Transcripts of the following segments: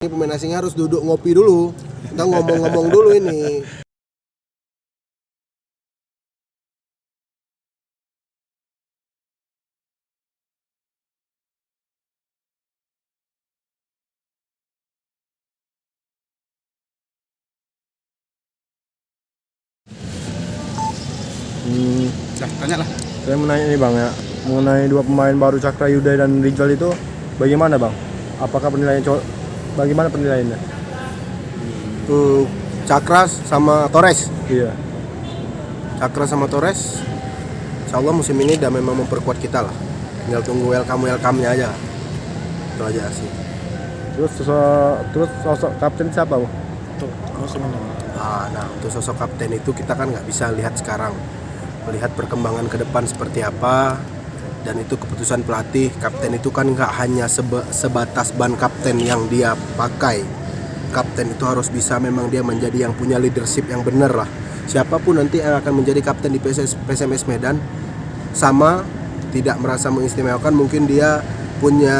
Ini pemain asing harus duduk ngopi dulu. Kita ngomong-ngomong dulu ini. Tanya lah. Saya mau nanya nih Bang ya, mengenai dua pemain baru Cakra Yuday dan Rizal itu bagaimana Bang? Apakah penilaian bagaimana penilaiannya? Cakra sama Torres. Iya. Cakra sama Torres. Insya Allah musim ini udah memang memperkuat kita lah. Tinggal tunggu welcome-nya aja. Itu aja sih. Terus sosok kapten siapa Bang? Tuh, musim ini. Nah, untuk sosok kapten itu kita kan nggak bisa lihat sekarang. Melihat perkembangan ke depan seperti apa, dan itu keputusan pelatih. Kapten itu kan nggak hanya sebatas ban kapten yang dia pakai. Kapten itu harus bisa memang dia menjadi yang punya leadership yang benar lah. Siapapun nanti yang akan menjadi kapten di PSMS Medan, sama tidak merasa mengistimewakan, mungkin dia punya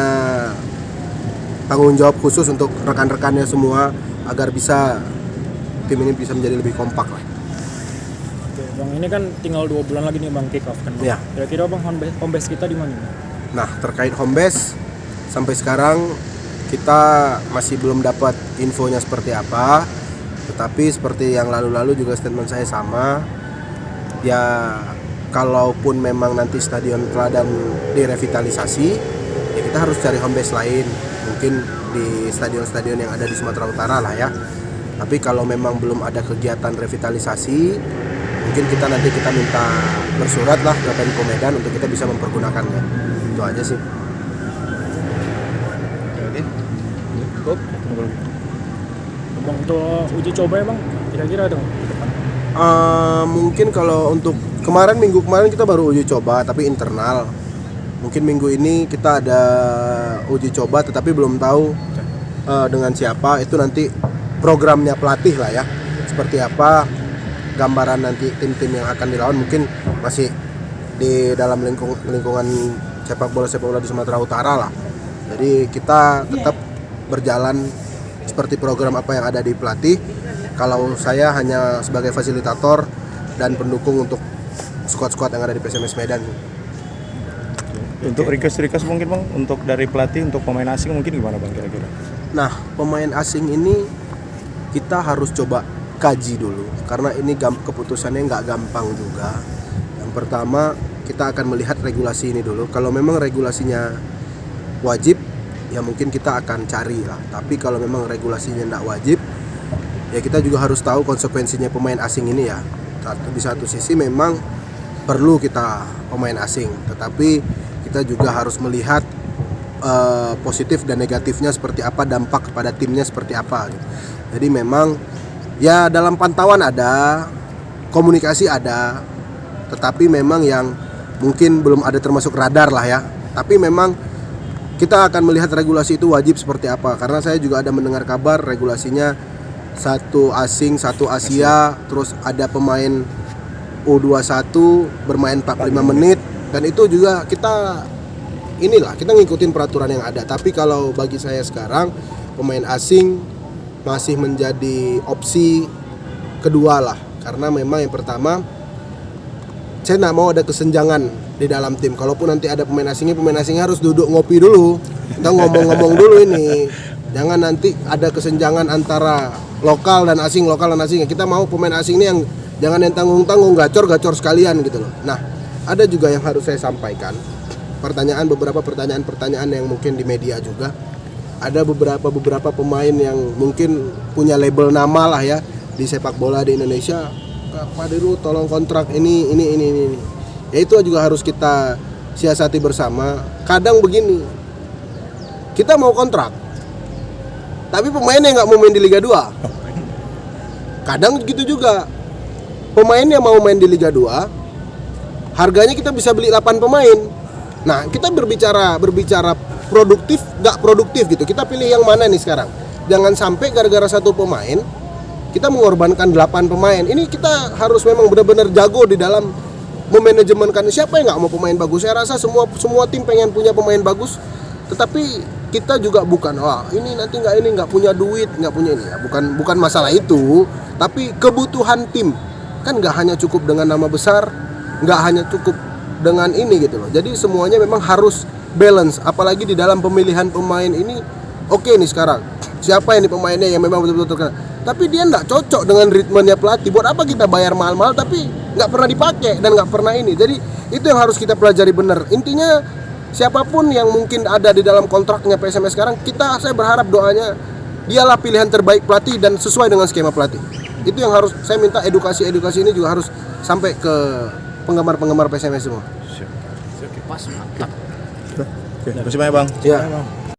tanggung jawab khusus untuk rekan-rekannya semua agar bisa tim ini bisa menjadi lebih kompak lah. Oke, Bang, ini kan tinggal 2 bulan lagi nih Bang kick off kan. Ya. Kira-kira Bang home base kita di mana? Nah, terkait home base sampai sekarang kita masih belum dapat infonya seperti apa. Tetapi seperti yang lalu-lalu juga statement saya sama. Ya, kalaupun memang nanti Stadion Teladan direvitalisasi, ya kita harus cari home base lain. Mungkin di stadion-stadion yang ada di Sumatera Utara lah ya. Tapi kalau memang belum ada kegiatan revitalisasi, mungkin kita minta bersurat lah ke Pemko Medan untuk kita bisa mempergunakannya. Itu aja sih. Oke. Cukup. Bang, untuk uji coba ya Bang, kira-kira dong ke depan. Mungkin kalau untuk minggu kemarin kita baru uji coba tapi internal. Mungkin minggu ini kita ada uji coba tetapi belum tahu dengan siapa. Itu nanti programnya pelatih lah ya, seperti apa gambaran nanti tim-tim yang akan dilawan. Mungkin masih di dalam lingkungan sepak bola di Sumatera Utara lah. Jadi kita tetap berjalan seperti program apa yang ada di pelatih. Kalau saya hanya sebagai fasilitator dan pendukung untuk squad-squad yang ada di PSMS Medan. Untuk request mungkin Bang, untuk dari pelatih untuk pemain asing mungkin gimana Bang kira-kira? Nah, pemain asing ini kita harus coba kaji dulu karena ini keputusannya nggak gampang juga. Yang pertama, kita akan melihat regulasi ini dulu. Kalau memang regulasinya wajib, ya mungkin kita akan cari lah. Tapi kalau memang regulasinya nggak wajib, ya kita juga harus tahu konsekuensinya pemain asing ini ya. Di satu sisi memang perlu kita pemain asing, tetapi kita juga harus melihat positif dan negatifnya seperti apa, dampak kepada timnya seperti apa. Jadi memang ya dalam pantauan ada, komunikasi ada, tetapi memang yang mungkin belum ada termasuk radar lah ya. Tapi memang kita akan melihat regulasi itu wajib seperti apa. Karena saya juga ada mendengar kabar regulasinya 1 asing, 1 Asia, terus ada pemain U21 bermain 45 menit. Dan itu juga kita ngikutin peraturan yang ada. Tapi kalau bagi saya sekarang pemain asing masih menjadi opsi kedua lah, karena memang yang pertama saya nggak mau ada kesenjangan di dalam tim. Kalaupun nanti ada pemain asingnya harus duduk ngopi dulu. Kita ngomong-ngomong dulu ini, jangan nanti ada kesenjangan antara lokal dan asing. Kita mau pemain asing ini yang jangan yang tanggung-tanggung, gacor sekalian gitu loh. Nah, ada juga yang harus saya sampaikan, beberapa pertanyaan yang mungkin di media juga. Ada beberapa pemain yang mungkin punya label nama lah ya di sepak bola di Indonesia. Pak Deru tolong kontrak ini. Ya itu juga harus kita siasati bersama. Kadang begini, kita mau kontrak, tapi pemainnya nggak mau main di Liga 2. Kadang gitu juga, pemainnya mau main di Liga 2, harganya kita bisa beli 8 pemain. Nah, kita berbicara produktif, nggak produktif gitu. Kita pilih yang mana nih sekarang. Jangan sampai gara-gara 1 pemain kita mengorbankan 8 pemain. Ini kita harus memang benar-benar jago di dalam memanajemenkan. Siapa yang nggak mau pemain bagus? Saya rasa semua tim pengen punya pemain bagus. Tetapi kita juga bukan ini nanti nggak punya duit, nggak punya ini ya. Bukan masalah itu, tapi kebutuhan tim kan nggak hanya cukup dengan nama besar, nggak hanya cukup dengan ini gitu loh. Jadi semuanya memang harus balance, apalagi di dalam pemilihan pemain ini. Oke nih sekarang siapa ini pemainnya yang memang betul-betul terkenal, tapi dia nggak cocok dengan ritmenya pelatih. Buat apa kita bayar mahal-mahal tapi nggak pernah dipakai dan nggak pernah ini. Jadi itu yang harus kita pelajari benar. Intinya siapapun yang mungkin ada di dalam kontraknya PSMS sekarang, saya berharap doanya dialah pilihan terbaik pelatih dan sesuai dengan skema pelatih. Itu yang harus saya minta, edukasi ini juga harus sampai ke penggemar PSMS semua. Pas mantap. Oke, terima kasih banyak Bang. Ya.